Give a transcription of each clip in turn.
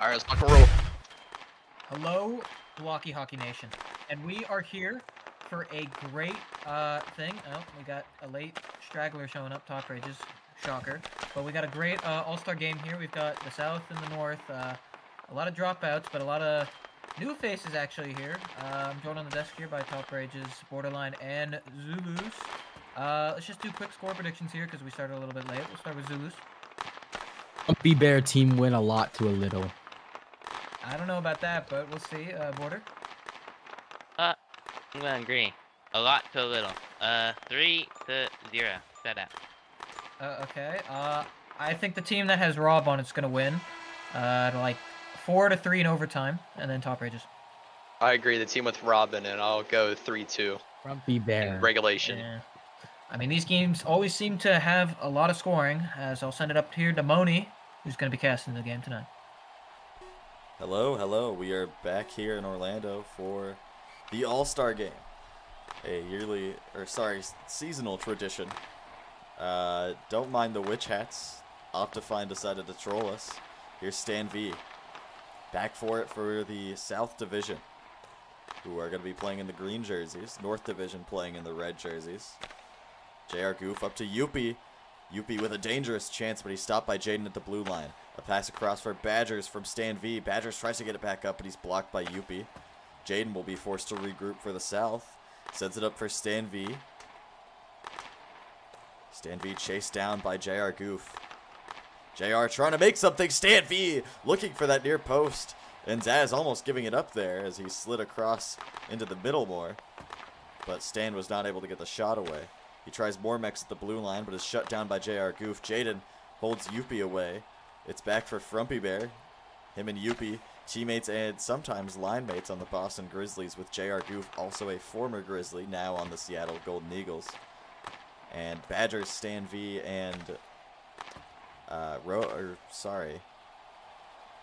All right, let's fucking roll. Hello, Blockey Hockey Nation, and we are here for a great thing. Oh, we got a late straggler showing up, top rages, shocker. But we got a great all-star game here. We've got the South and the North. A lot of dropouts, but a lot of new faces actually here. I'm joined on the desk here by top rages, Borderline, and Zulus. Let's just do quick score predictions here because we started a little bit late. We'll start with Zulus. Grumpy Bear team win a lot to a little. I don't know about that, but we'll see. Border. I'm gonna agree. A lot to a little. 3-0. Set out. Okay. I think the team that has Rob on it's gonna win. Like 4-3 in overtime, and then top rages. I agree. The team with Robin, and I'll go 3-2 Grumpy Bear. in regulation. Yeah. I mean, these games always seem to have a lot of scoring, as I'll send it up here to Moni, who's going to be casting the game tonight. Hello. We are back here in Orlando for the All-Star Game, a seasonal tradition. Don't mind the witch hats. Optifine decided to troll us. Here's Stan V, back for it for the South Division, who are going to be playing in the green jerseys. North Division playing in the red jerseys. JR Goof up to Youppi. Youppi with a dangerous chance, but he's stopped by Jaden at the blue line. A pass across for Badgers from Stan V. Badgers tries to get it back up, but he's blocked by Youppi. Jaden will be forced to regroup for the South. Sends it up for Stan V. Stan V chased down by JR Goof. JR trying to make something. Stan V looking for that near post. And Zaz almost giving it up there as he slid across into the middle more. But Stan was not able to get the shot away. He tries Mormex at the blue line, but is shut down by JR Goof. Jaden holds Youppi away. It's back for Frumpy Bear. Him and Youppi, teammates and sometimes line mates on the Boston Grizzlies, with JR Goof, also a former Grizzly, now on the Seattle Golden Eagles. And Badgers, Stan V, and I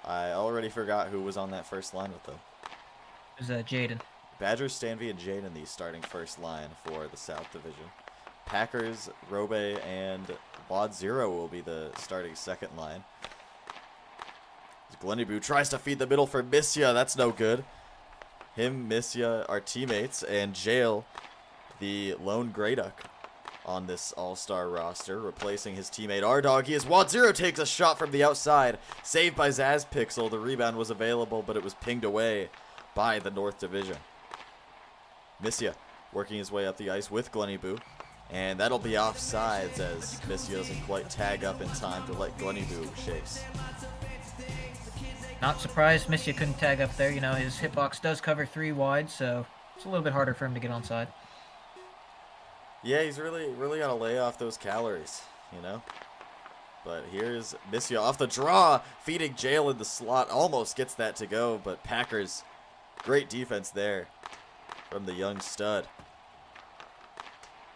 already forgot who was on that first line with them. It was Jaden. Badgers, Stan V, and Jaden, the starting first line for the South Division. Packers, Robe, and ohLuvv will be the starting second line. Gleniboo tries to feed the middle for Missia. That's no good. Him, Missia are teammates, and Jail, the lone Greyduck on this all-star roster, replacing his teammate R-Dog. ohLuvv takes a shot from the outside. Saved by Zazpixel. The rebound was available, but it was pinged away by the North Division. Missia working his way up the ice with Gleniboo. And that'll be offsides as Missia doesn't quite tag up in time to let Gleniboo chase. Not surprised Missia couldn't tag up there. You know, his hitbox does cover 3 wide, so it's a little bit harder for him to get onside. Yeah, he's really got to lay off those calories, you know? But here's Missia off the draw, feeding Jail in the slot. Almost gets that to go, but Packers, great defense there from the young stud.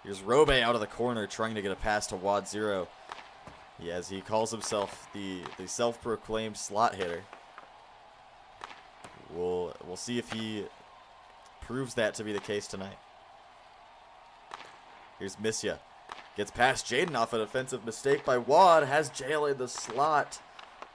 Here's Robe out of the corner trying to get a pass to ohLuvv. Yes, he calls himself the self-proclaimed slot hitter. We'll see if he proves that to be the case tonight. Here's Missia. Gets past Jaden off an offensive mistake by Wad. Has Jail in the slot.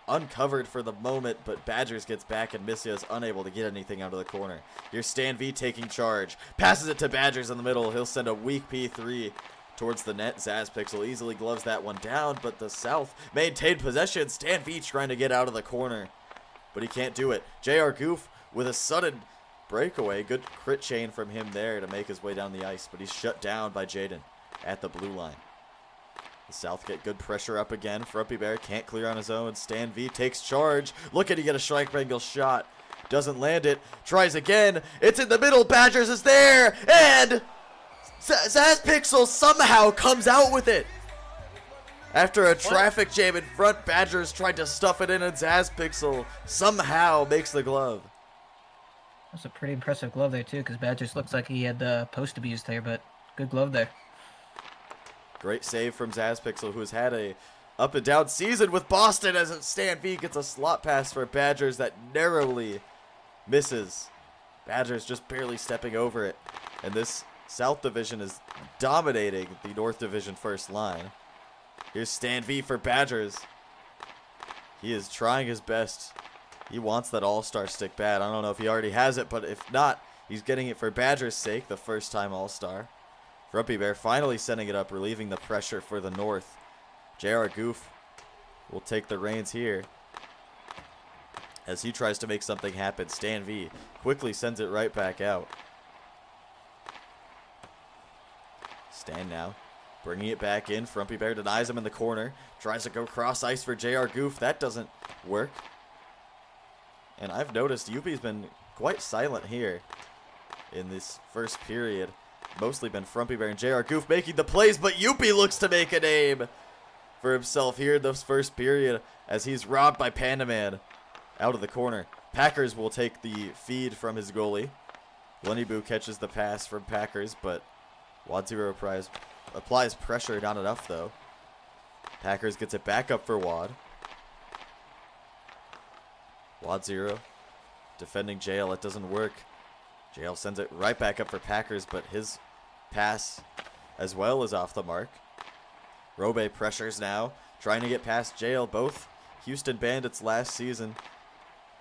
Uncovered for the moment, but Badgers gets back and Missia is unable to get anything out of the corner. Here's Stan V taking charge. Passes it to Badgers in the middle. He'll send a weak P3 towards the net. Zazpixel easily gloves that one down, but the South maintained possession. Stan V trying to get out of the corner, but he can't do it. JR Goof with a sudden breakaway. Good crit chain from him there to make his way down the ice, but he's shut down by Jaden at the blue line. The South get good pressure up again. Frumpy Bear can't clear on his own. Stan V takes charge. Looking to get a strike angle shot. Doesn't land it. Tries again. It's in the middle. Badgers is there. And Zazpixel somehow comes out with it. After a traffic jam in front, Badgers tried to stuff it in, and Zazpixel somehow makes the glove. That's a pretty impressive glove there, too, because Badgers looks like he had the post abuse there, but good glove there. Great save from Zazpixel, who has had a up and down season with Boston, as Stan V gets a slot pass for Badgers that narrowly misses. Badgers just barely stepping over it. And this South Division is dominating the North Division first line. Here's Stan V for Badgers. He is trying his best He wants that all-star stick bad. I don't know if he already has it, but if not, he's getting it for Badger's sake, the first-time all-star. Frumpy Bear finally sending it up, relieving the pressure for the North. JR Goof will take the reins here as he tries to make something happen. Stan V quickly sends it right back out. Stan now bringing it back in. Frumpy Bear denies him in the corner. Tries to go cross ice for JR Goof. That doesn't work. And I've noticed Youppi's been quite silent here in this first period. Mostly been Frumpy Bear and JR Goof making the plays, but Youppi looks to make a name for himself here in this first period as he's robbed by Panda Man out of the corner. Packers will take the feed from his goalie. Lenny Boo catches the pass from Packers, but WOD0 applies pressure, not enough though. Packers gets it back up for WOD. WOD0 defending JL, it doesn't work. JL sends it right back up for Packers, but his pass as well is off the mark. Robe pressures now, trying to get past JL. Both Houston Bandits last season,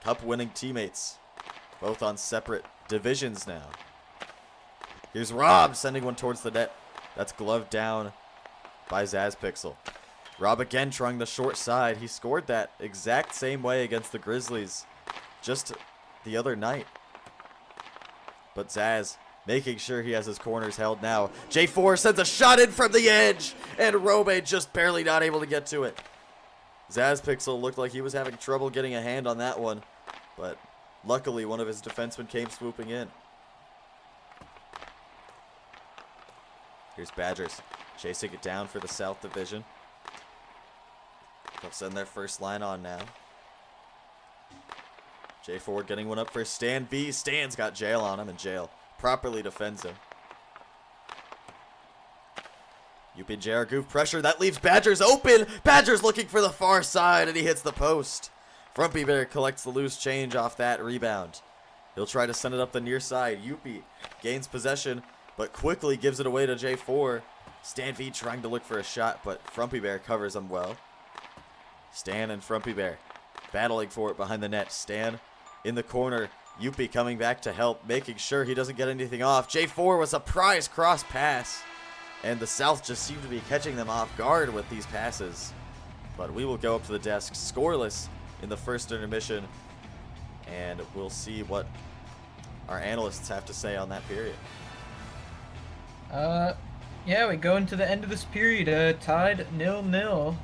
cup-winning teammates, both on separate divisions now. Here's Rob sending one towards the net. That's gloved down by Zazpixel. Rob again trying the short side. He scored that exact same way against the Grizzlies just the other night. But Zaz making sure he has his corners held now. J4 sends a shot in from the edge, and Robe just barely not able to get to it. Zazpixel looked like he was having trouble getting a hand on that one, but luckily one of his defensemen came swooping in. Here's Badgers chasing it down for the South Division. They'll send their first line on now. J4 getting one up for Stan V. Stan's got Jail on him, and Jail properly defends him. Youppi JR Goof pressure. That leaves Badgers open. Badgers looking for the far side, and he hits the post. Frumpy Bear collects the loose change off that rebound. He'll try to send it up the near side. Youppi gains possession, but quickly gives it away to J4. Stan V trying to look for a shot, but Frumpy Bear covers him well. Stan and Frumpy Bear battling for it behind the net. Stan in the corner. Youppi coming back to help, making sure he doesn't get anything off. J4 was a prize cross pass, and the South just seem to be catching them off guard with these passes. But we will go up to the desk scoreless in the first intermission, and we'll see what our analysts have to say on that period. Yeah, we go into the end of this period, tied 0-0.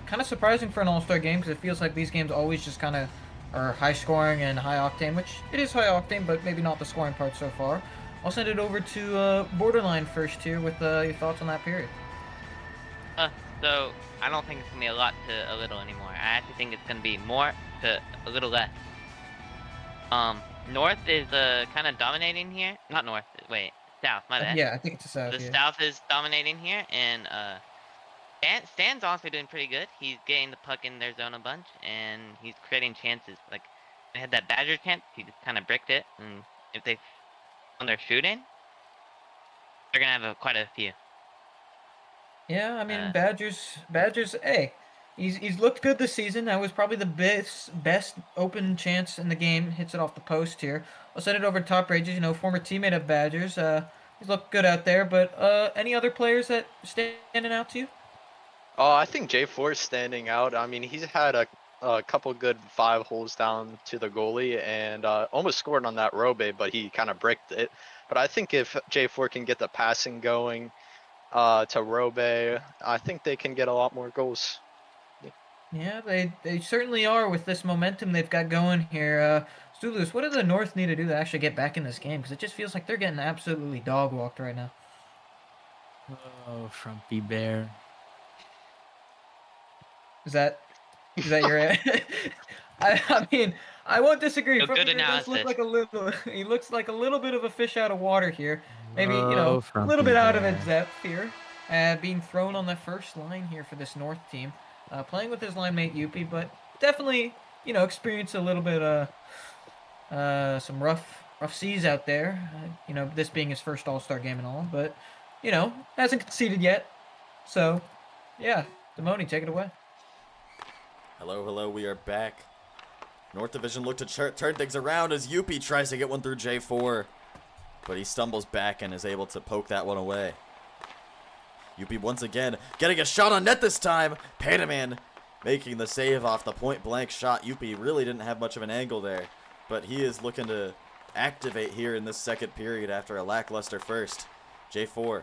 Kind of surprising for an all-star game, because it feels like these games always just kind of are high scoring and high octane, which it is high octane, but maybe not the scoring part so far. I'll send it over to Borderline first here with your thoughts on that period. So I don't think it's gonna be a lot to a little anymore. I actually think it's gonna be more to a little less. North is kind of dominating here. Not North. Wait, South. My bad. Yeah, I think it's the South. The South is dominating here, and Stan's also doing pretty good. He's getting the puck in their zone a bunch, and he's creating chances. Like, they had that Badger chance, he just kind of bricked it, and if they, when they're shooting, they're gonna have quite a few. Yeah, I mean, Badgers, hey, he's looked good this season. That was probably the best open chance in the game. Hits it off the post here. I'll send it over to Top Rages, you know, former teammate of Badgers. He's looked good out there, but any other players that standing out to you? Oh, I think J4 is standing out. I mean, he's had a couple good 5 holes down to the goalie and almost scored on that Robe, but he kind of bricked it. But I think if J4 can get the passing going to Robe, I think they can get a lot more goals. Yeah, they certainly are with this momentum they've got going here. Zulus, what do the North need to do to actually get back in this game? Because it just feels like they're getting absolutely dog-walked right now. Oh, Frumpy Bear. Is that your? I mean, I won't disagree. Good Does look like a little. He looks like a little bit of a fish out of water here. Maybe Oh, you know a little bit Frumpy out of Bear. his depth here. Being thrown on the first line here for this North team. Playing with his line mate Youppi, but definitely experienced a little bit some rough seas out there. This being his first All-Star game and all, but hasn't conceded yet. So yeah, Demoni, take it away. Hello, we are back North Division look to turn things around as Youppi tries to get one through J4. But he stumbles back and is able to poke that one away. Youppi once again getting a shot on net this time. Panaman making the save off the point blank shot. Youppi really didn't have much of an angle there. But he is looking to activate here in this second period after a lackluster first. J4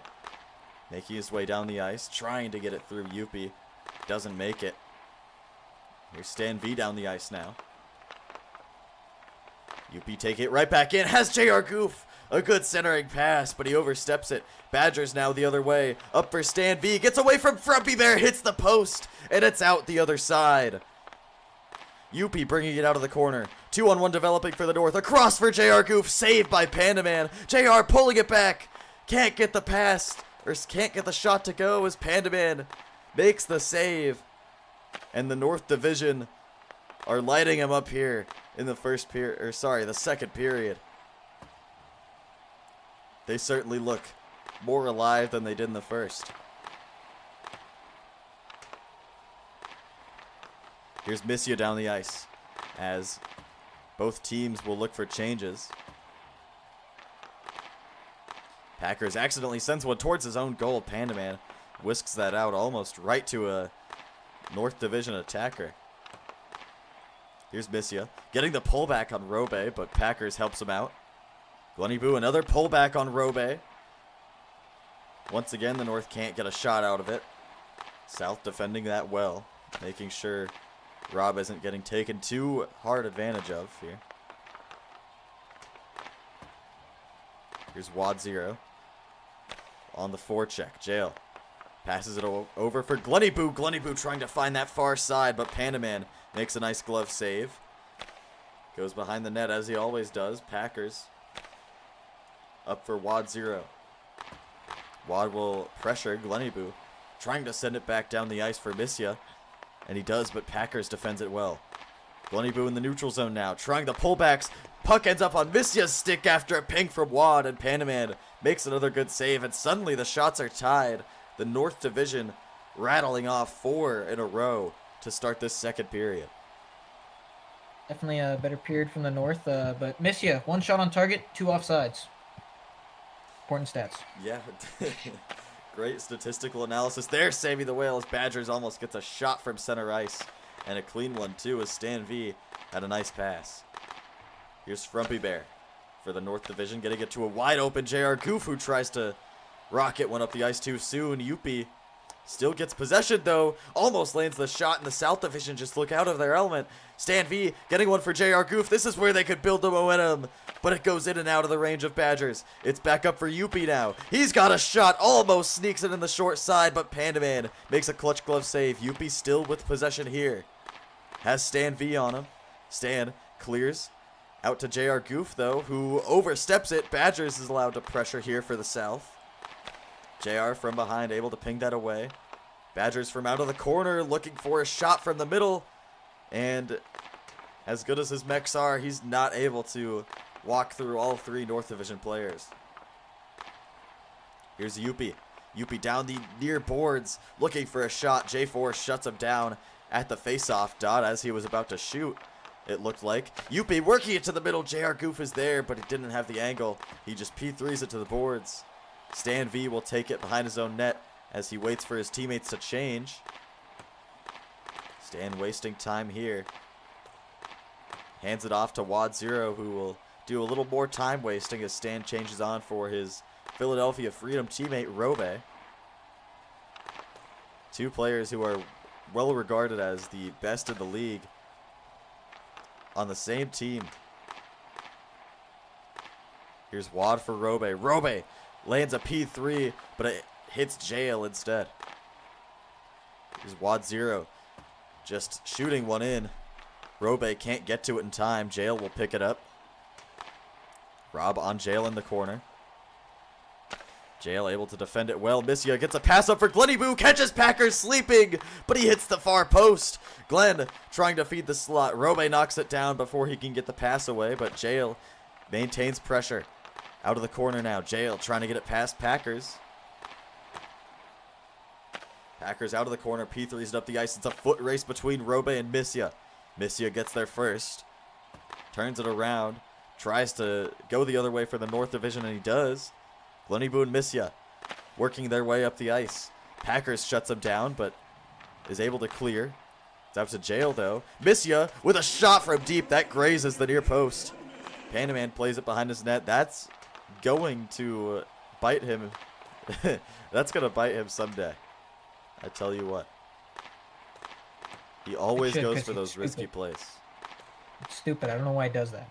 making his way down the ice, trying to get it through Youppi. Doesn't make it. Here's Stan V down the ice now. Youppi take it right back in. Has JR Goof. A good centering pass, but he oversteps it. Badgers now the other way. Up for Stan V. Gets away from Frumpy Bear. Hits the post. And it's out the other side. Youppi bringing it out of the corner. 2-on-1 developing for the North. Across for JR Goof. Saved by Pandaman. JR pulling it back. Can't get the pass. Or can't get the shot to go as Pandaman makes the save. And the North Division are lighting him up here in the first period. Or sorry, the second period. They certainly look more alive than they did in the first. Here's Missia down the ice as both teams will look for changes. Packers accidentally sends one towards his own goal. Pandaman whisks that out almost right to a North Division attacker. Here's Missia getting the pullback on Robe, but Packers helps him out. Glenny Boo, another pullback on Robe. Once again, the North can't get a shot out of it. South defending that well, making sure Rob isn't getting taken too hard advantage of here. Here's Wad 0 on the forecheck. Jail passes it over for Glenny Boo. Glenny Boo trying to find that far side, but Pandaman makes a nice glove save. Goes behind the net as he always does. Packers up for Wad 0. Wad will pressure Glenny Boo, trying to send it back down the ice for Missia. And he does, but Packers defends it well. Glenny Boo in the neutral zone now, trying the pullbacks. Puck ends up on Missia's stick after a ping from Wad, and Pandaman makes another good save, and suddenly the shots are tied. The North Division rattling off 4 in a row to start this second period. Definitely a better period from the North, but Missia, 1 shot on target, 2 offsides. Important stats. Yeah, great statistical analysis there, saving the whale as Badgers almost gets a shot from center ice. And a clean one, too, as Stan V had a nice pass. Here's Frumpy Bear for the North Division, getting it to a wide-open JR Goof, who tries to rocket one up the ice too soon. Youppi still gets possession, though. Almost lands the shot, and the South Division just look out of their element. Stan V getting one for JR Goof. This is where they could build the momentum, but it goes in and out of the range of Badgers. It's back up for Youppi now. He's got a shot, almost sneaks it in the short side, but Pandaman makes a clutch glove save. Youppi still with possession here. Has Stan V on him. Stan clears out to JR Goof, though, who oversteps it. Badgers is allowed to pressure here for the South. JR from behind, able to ping that away. Badgers from out of the corner, looking for a shot from the middle. And as good as his mechs are, he's not able to walk through all 3 North Division players. Here's Youppi. Youppi down the near boards, looking for a shot. J4 shuts him down at the face-off dot as he was about to shoot, it looked like. Youppi working it to the middle. JR Goof is there, but he didn't have the angle. He just P3s it to the boards. Stan V will take it behind his own net as he waits for his teammates to change. Stan wasting time here. Hands it off to Wad 0, who will do a little more time wasting as Stan changes on for his Philadelphia Freedom teammate, Robe. 2 players who are well regarded as the best in the league on the same team. Here's Wad for Robe. Robe lands a P3, but it hits Jail instead. Here's Wad 0 just shooting one in. Robe can't get to it in time. Jail will pick it up. Rob on Jail in the corner. Jail able to defend it well. Missia gets a pass up for Glenny Boo. Catches Packers sleeping, but he hits the far post. Glenn trying to feed the slot. Robe knocks it down before he can get the pass away, but Jail maintains pressure. Out of the corner now. Jail trying to get it past Packers. Packers out of the corner. P3's up the ice. It's a foot race between Robe and Missia. Missia gets there first. turns it around, tries to go the other way for the North Division, and he does. Glenibu and Missia working their way up the ice. Packers shuts him down, but is able to clear. It's out to Jail, though. Missia with a shot from deep. That grazes the near post. Panaman plays it behind his net. That's going to bite him. That's going to bite him someday. I tell you what. He always goes for those risky plays. It's stupid. I don't know why he does that.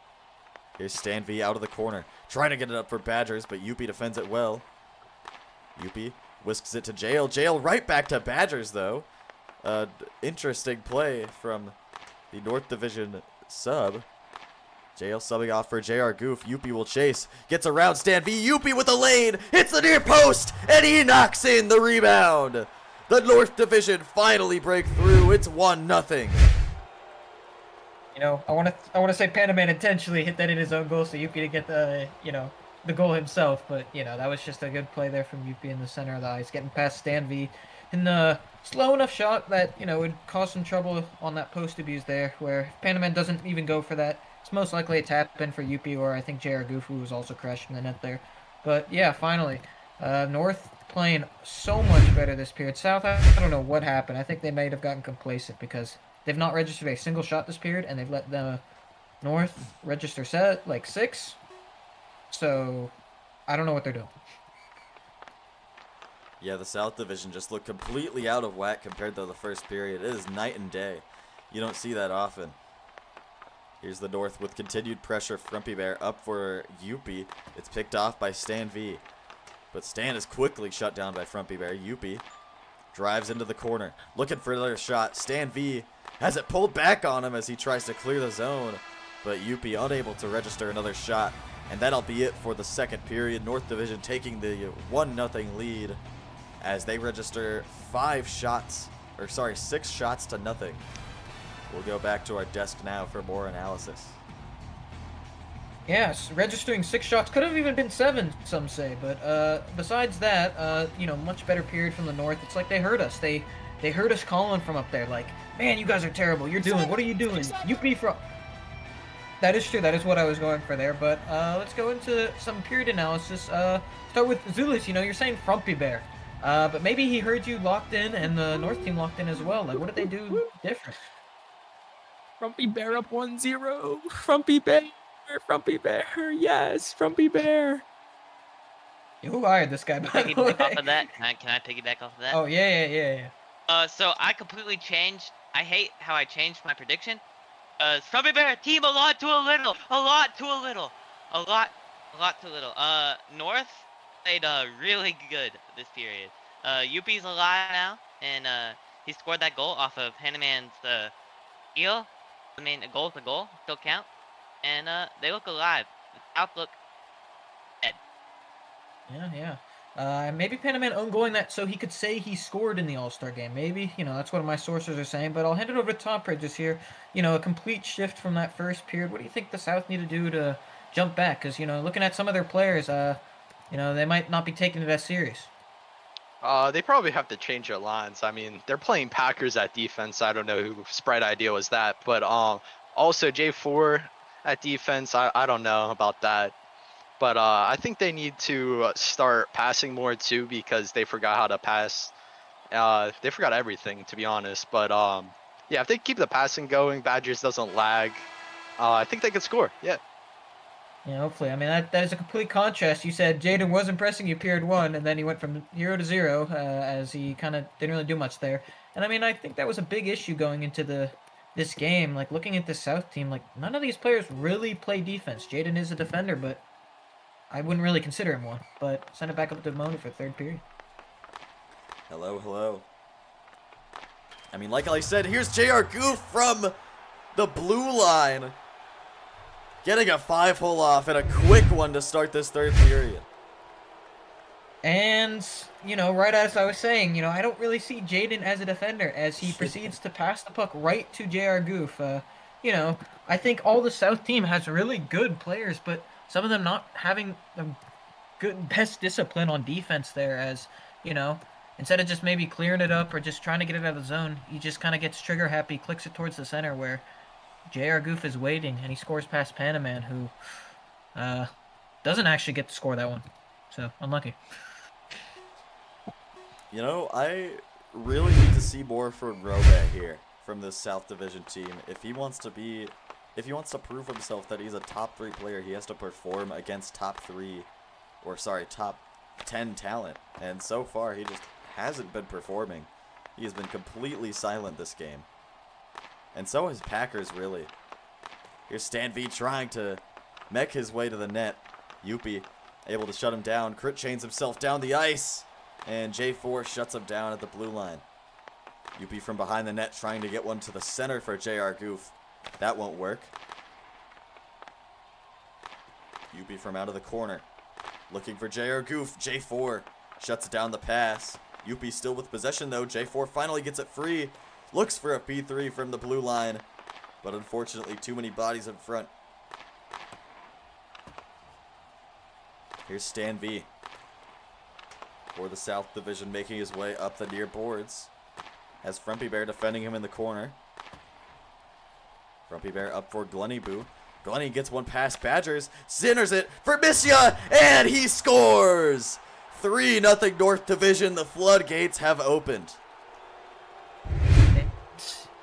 Here's Stan V out of the corner. Trying to get it up for Badgers, but Youppi defends it well. Youppi whisks it to Jail. Jail right back to Badgers, though. Interesting play from the North Division sub. Jail subbing off for JR Goof. Youppi will chase. Gets around Stan V. Youppi with a lane. Hits the near post. And he knocks in the rebound. The North Division finally break through. It's 1-0. You know, I want to say Panaman intentionally hit that in his own goal so Youppi to get the, the goal himself. But, that was just a good play there from Youppi in the center of the ice, getting past Stan V in the slow enough shot that, would cause some trouble on that post abuse there, where if Panaman doesn't even go for that, it's most likely a tap in for Youppi, or I think JR Goofu was also crashing the net there. But, yeah, finally, North playing so much better this period. South, I don't know what happened. I think they might have gotten complacent because they've not registered a single shot this period, and they've let the North register like 6. So, I don't know what they're doing. Yeah, the South Division just looked completely out of whack compared to the first period. It is night and day. You don't see that often. Here's the North with continued pressure. Frumpy Bear up for Youppi. It's picked off by Stan V. But Stan is quickly shut down by Frumpy Bear. Youppi drives into the corner, looking for another shot. Stan V has it pulled back on him as he tries to clear the zone. But Youppi unable to register another shot. And that'll be it for the second period. North Division taking the 1-0 lead as they register 6 shots to nothing. We'll go back to our desk now for more analysis. Yes, registering 6 shots. Could have even been 7, some say. But besides that, much better period from the North. It's like they heard us. They heard us calling from up there. Like, man, you guys are terrible. What are you doing? Youppi from... That is true. That is what I was going for there. But let's go into some period analysis. Start with Zulus. You're saying Frumpy Bear. But maybe he heard you locked in and the North team locked in as well. Like, what did they do different? Frumpy Bear up 1-0. Frumpy Bear. Frumpy Bear. Yes, Frumpy Bear. Who hired this guy, by the way? Piggyback off of that? Can I piggyback off of that? Oh, yeah. So I completely changed. I hate how I changed my prediction. Frumpy Bear team a lot to a little. A lot to a little. A lot to a little. North played really good this period. Youppi's alive now, and he scored that goal off of Panaman's heel. I mean, a goal's a goal, still count. And they look alive. The South look dead. Yeah. Maybe Panaman own-goaling that so he could say he scored in the All-Star game. Maybe, that's what my sources are saying. But I'll hand it over to Top Bridges here. A complete shift from that first period. What do you think the South need to do to jump back? Because, looking at some of their players, they might not be taking it as serious. They probably have to change their lines. I mean, they're playing Packers at defense. I don't know whose bright idea was that. But also J4 at defense, I don't know about that. But I think they need to start passing more too, because they forgot how to pass. They forgot everything, to be honest. But yeah, if they keep the passing going, Badgers doesn't lag, I think they could score. Yeah. Yeah, hopefully. I mean, that is a complete contrast. You said Jaden was impressing you period 1, and then he went from 0 to 0, as he kind of didn't really do much there. And I mean, I think that was a big issue going into this game. Like, looking at the South team, like, none of these players really play defense. Jaden is a defender, but I wouldn't really consider him one. But send it back up to Mona for third period. Hello. I mean, like I said, here's JR Goof from the blue line. Getting a 5-hole off and a quick one to start this third period. And, right as I was saying, I don't really see Jaden as a defender as he proceeds to pass the puck right to JR Goof. I think all the South team has really good players, but some of them not having the best discipline on defense there, as, instead of just maybe clearing it up or just trying to get it out of the zone, he just kind of gets trigger happy, clicks it towards the center where, J.R. Goof is waiting, and he scores past Panaman, who doesn't actually get to score that one. So, unlucky. You know, I really need to see more from Robe here, from this South Division team. If he wants to prove himself that he's a top 3 player, he has to perform against top 10 talent. And so far, he just hasn't been performing. He has been completely silent this game. And so has Packers, really. Here's Stan V trying to mech his way to the net. Youppi able to shut him down. Crit chains himself down the ice. And J4 shuts him down at the blue line. Youppi from behind the net trying to get one to the center for JR Goof. That won't work. Youppi from out of the corner. Looking for JR Goof. J4 shuts down the pass. Youppi still with possession though. J4 finally gets it free. Looks for a P3 from the blue line. But unfortunately too many bodies in front. Here's Stan V. For the South Division, making his way up the near boards. Has Frumpy Bear defending him in the corner. Frumpy Bear up for Glenny Boo. Glenny gets one past Badgers. Centers it for Missia, and he scores! 3-0 North Division. The floodgates have opened.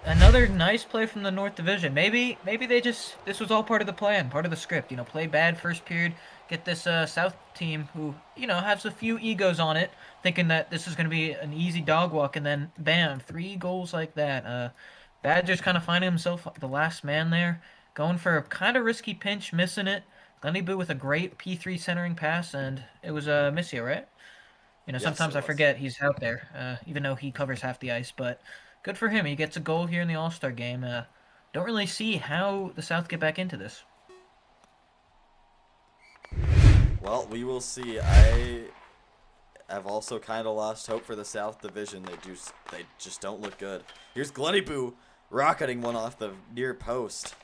Another nice play from the North Division. Maybe this was all part of the plan, part of the script. You know, play bad first period, get this South team who, you know, has a few egos on it, thinking that this is going to be an easy dog walk, and then bam, 3 goals like that. Badger's kind of finding himself the last man there, going for a kind of risky pinch, missing it. Glenny Boo with a great P3 centering pass, and it was Missia, right? You know, Yes, sometimes it I was. forget he's out there, even though he covers half the ice, but good for him. He gets a goal here in the All-Star game. Don't really see how the South get back into this. Well, we will see. I've also kind of lost hope for the South Division. They just don't look good. Here's Glenny Boo rocketing one off the near post.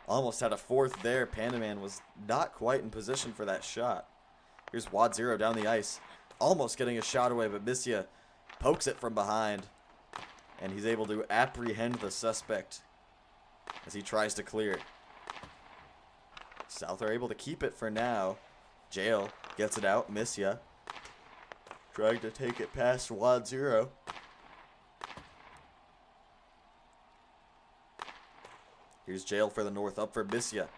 Almost had a fourth there. Panaman was not quite in position for that shot. Here's Wad Zero down the ice. Almost getting a shot away, but Missia pokes it from behind. And he's able to apprehend the suspect as he tries to clear. South are able to keep it for now. Jail gets it out. Missia trying to take it past Wad Zero. Here's Jail for the North, up for Missia.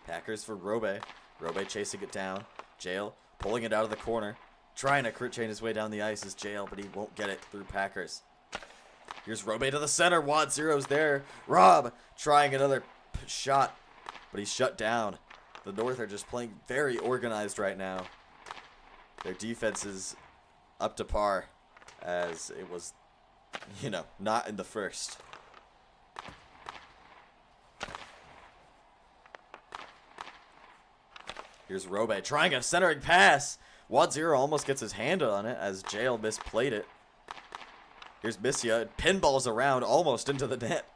Packers for Robe. Robe chasing it down. Jail pulling it out of the corner. Trying to crit chain his way down the ice is Jail, but he won't get it through Packers. Here's Robe to the center. Wad Zero's there. Rob trying another shot, but he's shut down. The North are just playing very organized right now. Their defense is up to par, as it was, you know, not in the first. Here's Robe trying a centering pass. Wad Zero almost gets his hand on it as Jail misplayed it. Here's Missia. It pinballs around almost into the net.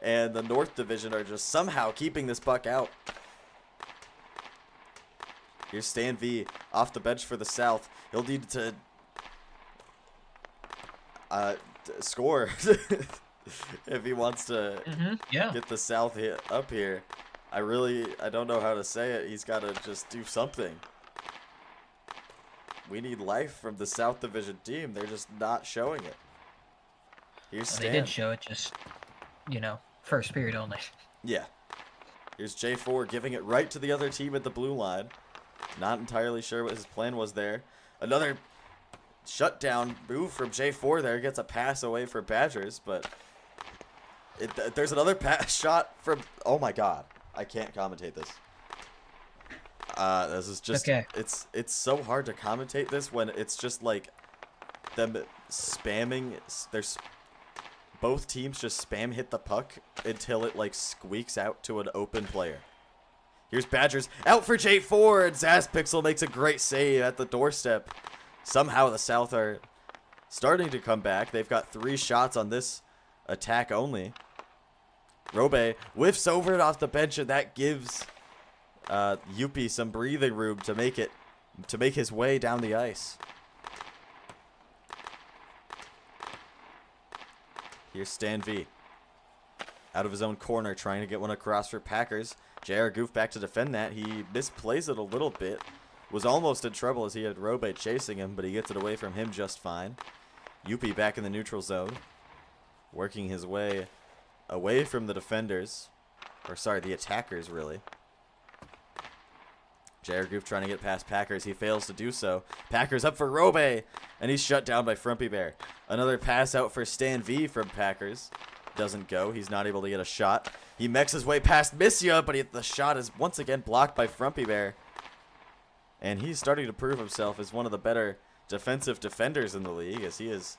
And the North Division are just somehow keeping this puck out. Here's Stan V off the bench for the South. He'll need to score if he wants to get the South hit up here. I don't know how to say it. He's got to just do something. We need life from the South Division team. They're just not showing it. Here's Stan. They did show it, just, you know, first period only. Yeah. Here's J4 giving it right to the other team at the blue line. Not entirely sure what his plan was there. Another shutdown move from J4 there. Gets a pass away for Badgers, but there's another pass shot from... Oh my god. I can't commentate this. This is just... Okay. It's so hard to commentate this when it's just like them spamming... There's... Both teams just spam hit the puck until it like squeaks out to an open player. Here's Badgers out for J4, and Zazpixel makes a great save at the doorstep. Somehow the South are starting to come back. They've got 3 shots on this attack only. Robe whiffs over it off the bench, and that gives Youppi some breathing room to make his way down the ice. Here's Stan V. out of his own corner, trying to get one across for Packers. JR Goof back to defend that. He misplays it a little bit. Was almost in trouble as he had Robe chasing him, but he gets it away from him just fine. Youppi back in the neutral zone, working his way away from the defenders. Or sorry, the attackers, really. JR Goof trying to get past Packers. He fails to do so. Packers up for Robe, and he's shut down by Frumpy Bear. Another pass out for Stan V from Packers. Doesn't go. He's not able to get a shot. He mechs his way past Missia, but the shot is once again blocked by Frumpy Bear. And he's starting to prove himself as one of the better defensive defenders in the league, as he has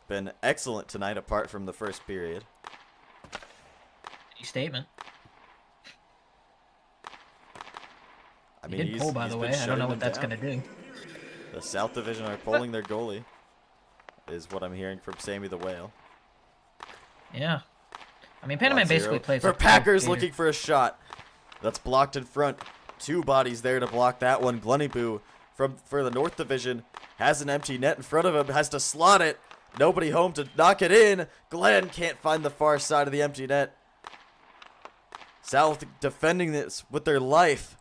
been excellent tonight apart from the first period. Any statement. I He mean, did pull, by the way. I don't know what that's going to do. The South Division are pulling their goalie, is what I'm hearing from Sammy the Whale. Yeah. I mean, Panaman basically plays for Packers looking for a shot. That's blocked in front. 2 bodies there to block that one. Glunnyboo for the North Division has an empty net in front of him, has to slot it. Nobody home to knock it in. Glenn can't find the far side of the empty net. South defending this with their life.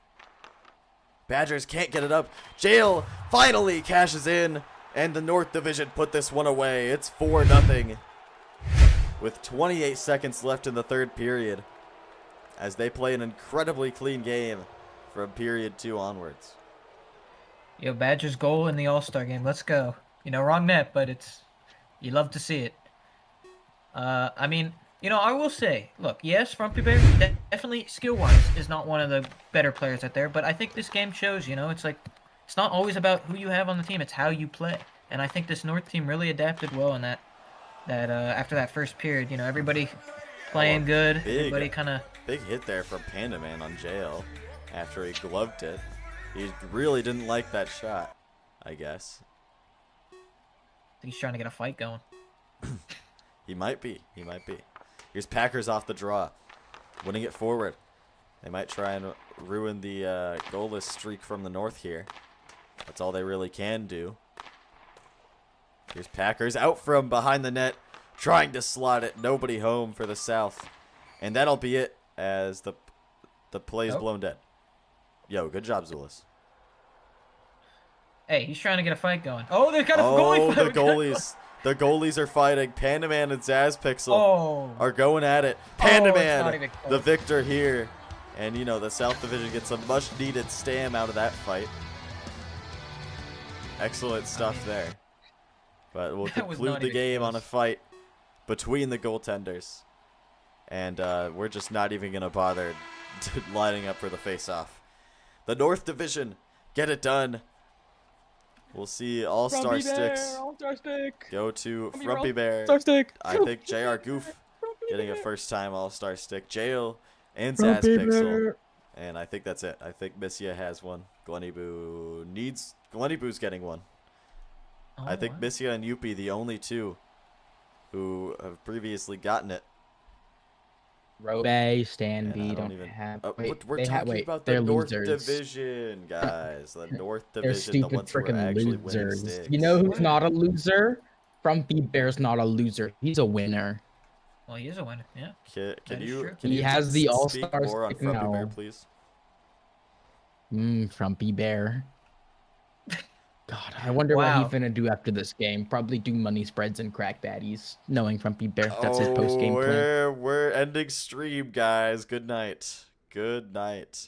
Badgers can't get it up. Jail finally cashes in, and the North Division put this one away. It's 4-0 with 28 seconds left in the third period as they play an incredibly clean game from period 2 onwards. Yo, Badgers goal in the All-Star game. Let's go. You know, wrong net, but you love to see it. I mean, you know, I will say, look, yes, Frumpy Bear definitely skill-wise is not one of the better players out there, but I think this game shows, you know, it's like, it's not always about who you have on the team, it's how you play. And I think this North team really adapted well in that after that first period, you know, everybody playing good, everybody kind of... Big hit there from Panda Man on Jail after he gloved it. He really didn't like that shot, I guess. He's trying to get a fight going. He might be. He might be. Here's Packers off the draw, winning it forward. They might try and ruin the goalless streak from the North here. That's all they really can do. Here's Packers out from behind the net, trying to slot it. Nobody home for the South. And that'll be it as the play's blown dead. Yo, good job, Zulus. Hey, he's trying to get a fight going. Oh, they've got a goalie fight. The goalies. The goalies are fighting. Panda Man and Zazpixel are going at it. Panda Man, the victor here. And, you know, the South Division gets a much-needed stam out of that fight. Excellent stuff there. But we'll conclude the game on a fight between the goaltenders. And we're just not even going to bother lining up for the face-off. The North Division, get it done. We'll see All-Star Sticks go to Frumpy Bear. I think JR Goof getting a first-time All-Star Stick. Jail and Zazpixel. And I think that's it. I think Missia has one. Glunnyboo's getting one. I think Missia and Youppi, the only 2 who have previously gotten it. Robe, Stan V don't have. We're talking about the North Division, guys. The North Division, the ones who are actually winning sticks. You know who's not a loser? Frumpy Bear's not a loser. He's a winner. Well, he is a winner, yeah. Can you he has the speak All-Star more on stick Frumpy now. Bear, please? Frumpy Bear. God, I wonder what he's gonna do after this game. Probably do money spreads and crack baddies, knowing Frumpy Bear. That's his post-game plan. We're ending stream, guys. Good night. Good night.